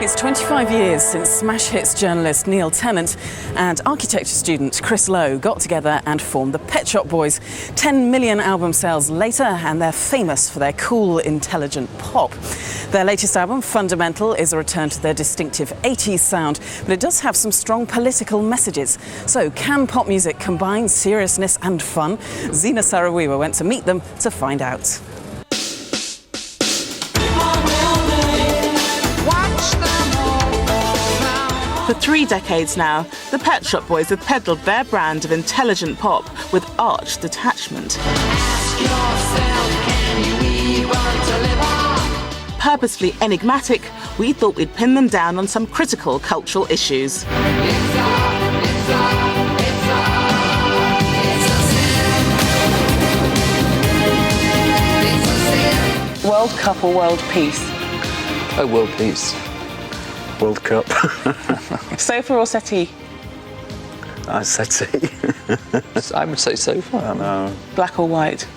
It's 25 years since smash hits journalist Neil Tennant and architecture student Chris Lowe got together and formed the Pet Shop Boys. 10 million album sales later, and they're famous for their cool, intelligent pop. Their latest album, Fundamental, is a return to their distinctive 80s sound, but it does have some strong political messages. So can pop music combine seriousness and fun? Zina Sarawiwa went to meet them to find out. For 3 decades now, the Pet Shop Boys have peddled their brand of intelligent pop with arch detachment. Purposefully enigmatic, we thought we'd pin them down on some critical cultural issues. World Cup or World Peace? Oh, World Peace. World Cup. Sofa or settee? Settee. I would say sofa. I know. Black or white?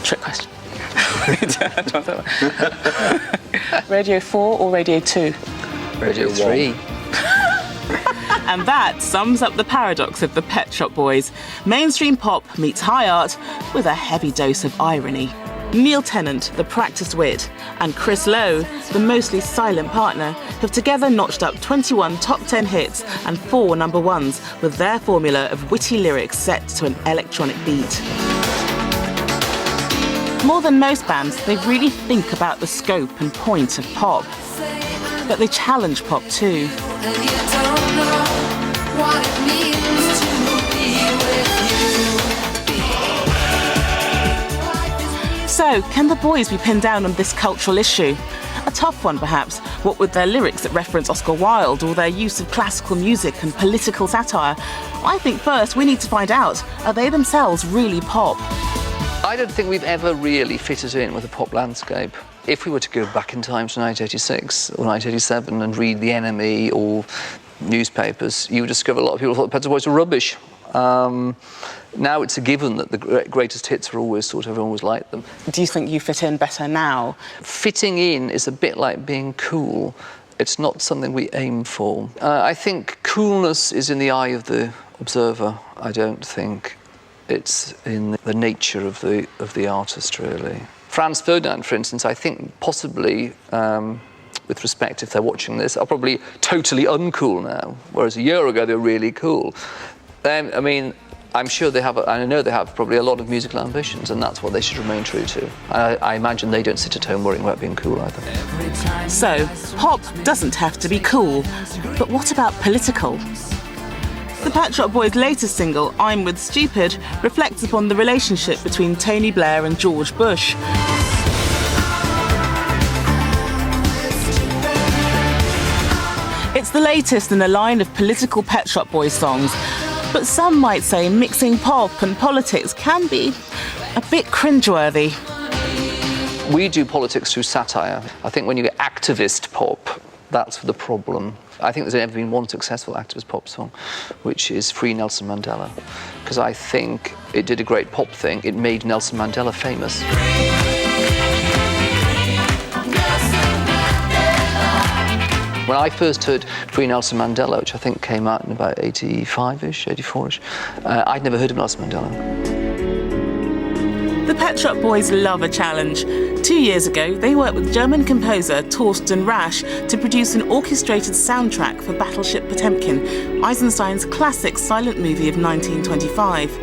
Trick question. Radio 4 or Radio 2? Radio 3. And that sums up the paradox of the Pet Shop Boys. Mainstream pop meets high art with a heavy dose of irony. Neil Tennant, the practised wit, and Chris Lowe, the mostly silent partner, have together notched up 21 top 10 hits and 4 number ones with their formula of witty lyrics set to an electronic beat. More than most bands, they really think about the scope and point of pop. But they challenge pop too. So, can the boys be pinned down on this cultural issue? A tough one, perhaps, what with their lyrics that reference Oscar Wilde or their use of classical music and political satire. I think first we need to find out, are they themselves really pop? I don't think we've ever really fitted in with the pop landscape. If we were to go back in time to 1986 or 1987 and read The Enemy or newspapers, you would discover a lot of people thought the Pet Shop Boys were rubbish. Now it's a given that the greatest hits are always sort of, everyone always liked them. Do you think you fit in better now? Fitting in is a bit like being cool. It's not something we aim for. I think coolness is in the eye of the observer. I don't think it's in the nature of the artist, really. Franz Ferdinand, for instance, I think possibly, with respect, if they're watching this, are probably totally uncool now, whereas a year ago they were really cool. I mean, I'm sure they have, I know they have probably a lot of musical ambitions, and that's what they should remain true to. I imagine they don't sit at home worrying about being cool either. So, pop doesn't have to be cool, but what about political? The Pet Shop Boys' latest single, I'm With Stupid, reflects upon the relationship between Tony Blair and George Bush. It's the latest in a line of political Pet Shop Boys songs, but some might say mixing pop and politics can be a bit cringeworthy. We do politics through satire. I think when you get activist pop, that's the problem. I think there's never been one successful activist pop song, which is Free Nelson Mandela, because I think it did a great pop thing. It made Nelson Mandela famous. When I first heard Free Nelson Mandela, which I think came out in about 85-ish, 84-ish, I'd never heard of Nelson Mandela. The Pet Shop Boys love a challenge. 2 years ago, they worked with German composer Thorsten Rasch to produce an orchestrated soundtrack for Battleship Potemkin, Eisenstein's classic silent movie of 1925.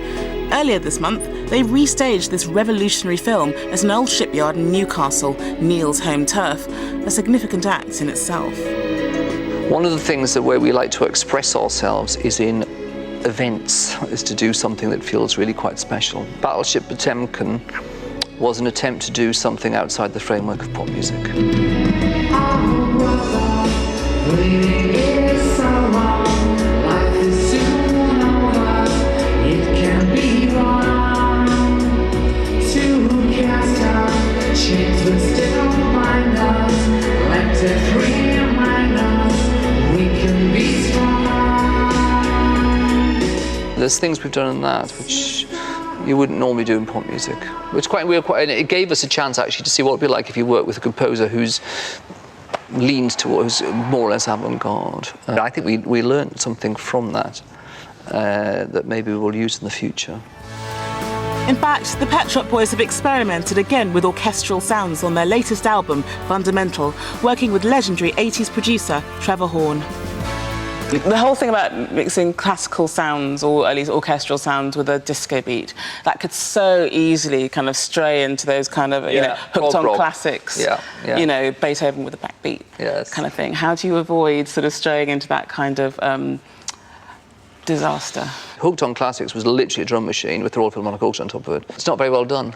Earlier this month, they restaged this revolutionary film at an old shipyard in Newcastle, Neil's home turf, a significant act in itself. One of the things that where we like to express ourselves is in events, is to do something that feels really quite special. Battleship Potemkin was an attempt to do something outside the framework of pop music. There's things we've done in that which you wouldn't normally do in pop music. It's quite weird, and it gave us a chance actually to see what it would be like if you work with a composer who's leans towards more or less avant-garde. I think we learned something from that that maybe we'll use in the future. In fact, the Pet Shop Boys have experimented again with orchestral sounds on their latest album, Fundamental, working with legendary 80s producer Trevor Horn. The whole thing about mixing classical sounds, or at least orchestral sounds, with a disco beat, that could so easily kind of stray into those kind of, hooked on classics, you know, Beethoven with a backbeat kind of thing. How do you avoid sort of straying into that kind of disaster? Hooked on Classics was literally a drum machine with the Royal Philharmonic Orchestra on top of it. It's not very well done.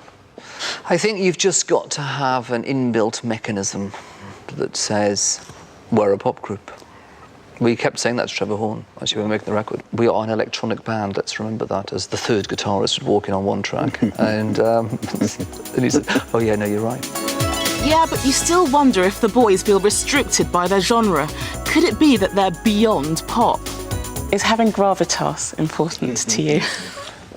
I think you've just got to have an inbuilt mechanism that says, we're a pop group. We kept saying that to Trevor Horn, actually, when we were making the record. We are an electronic band, let's remember that, as the third guitarist would walk in on one track. and he said, oh yeah, no, you're right. Yeah, but you still wonder if the boys feel restricted by their genre. Could it be that they're beyond pop? Is having gravitas important to you?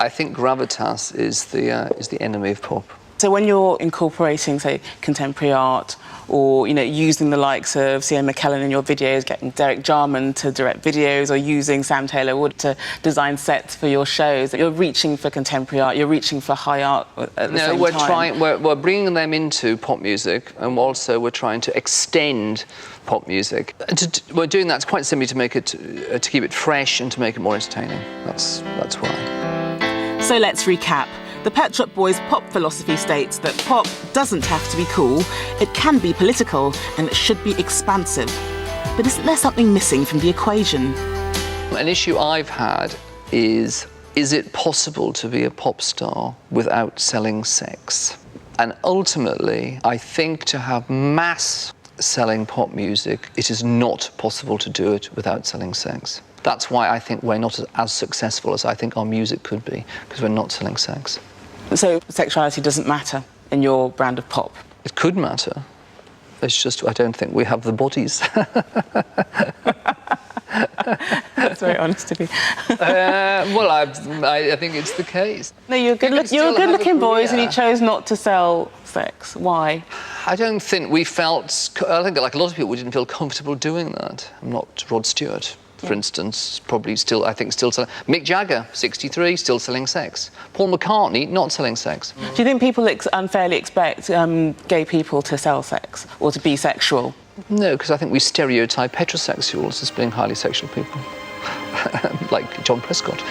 I think gravitas is the enemy of pop. So when you're incorporating, say, contemporary art, or using the likes of C.M. McKellen in your videos, getting Derek Jarman to direct videos, or using Sam Taylor Wood to design sets for your shows, you're reaching for contemporary art, you're reaching for high art at the same time. We're bringing them into pop music, and also we're trying to extend pop music. We're doing that quite simply to make it to keep it fresh and to make it more entertaining. That's why. So let's recap. The Pet Shop Boys' pop philosophy states that pop doesn't have to be cool, it can be political, and it should be expansive. But isn't there something missing from the equation? An issue I've had is it possible to be a pop star without selling sex? And ultimately, I think to have mass selling pop music, it is not possible to do it without selling sex. That's why I think we're not as successful as I think our music could be, because we're not selling sex. So sexuality doesn't matter in your brand of pop? It could matter. It's just I don't think we have the bodies. That's very honest of you. Well, I think it's the case. No, you're good-looking boys, and you chose not to sell sex. Why? I don't think we felt. I think, like a lot of people, we didn't feel comfortable doing that. I'm not Rod Stewart, for instance, probably still, I think, still selling. Mick Jagger, 63, still selling sex. Paul McCartney, not selling sex. Do you think people unfairly expect gay people to sell sex or to be sexual? No, because I think we stereotype heterosexuals as being highly sexual people, like John Prescott.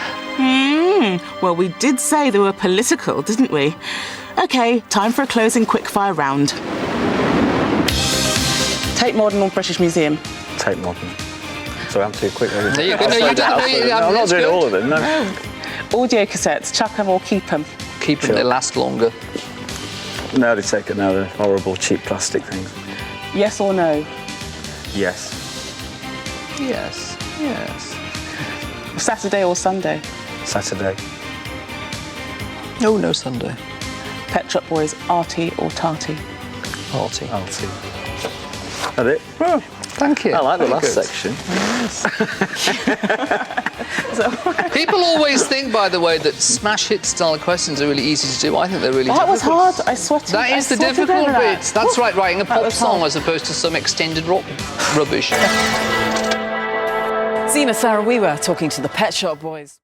Well, we did say they were political, didn't we? OK, time for a closing quickfire round. Tate Modern or British Museum? Tate Modern. Sorry, I'm too quick. I'm not doing all of them, no. Audio cassettes, chuck them or keep them? Keep them, they last longer. No, they take it now, they're horrible, cheap plastic things. Yes or no? Yes. Yes, yes. Saturday or Sunday? Saturday. Oh, no Sunday. Pet Shop Boys, arty or tarty? Arty. Arty. That it? Oh, thank you. I like the Very last good. section. Yes. People always think, by the way, that smash hit style questions are really easy to do. I think they're really difficult. That was hard. I sweated. That is the difficult bit. That's right, writing a pop song as opposed to some extended rock rubbish. Zena Sarawiwa talking to the Pet Shop Boys.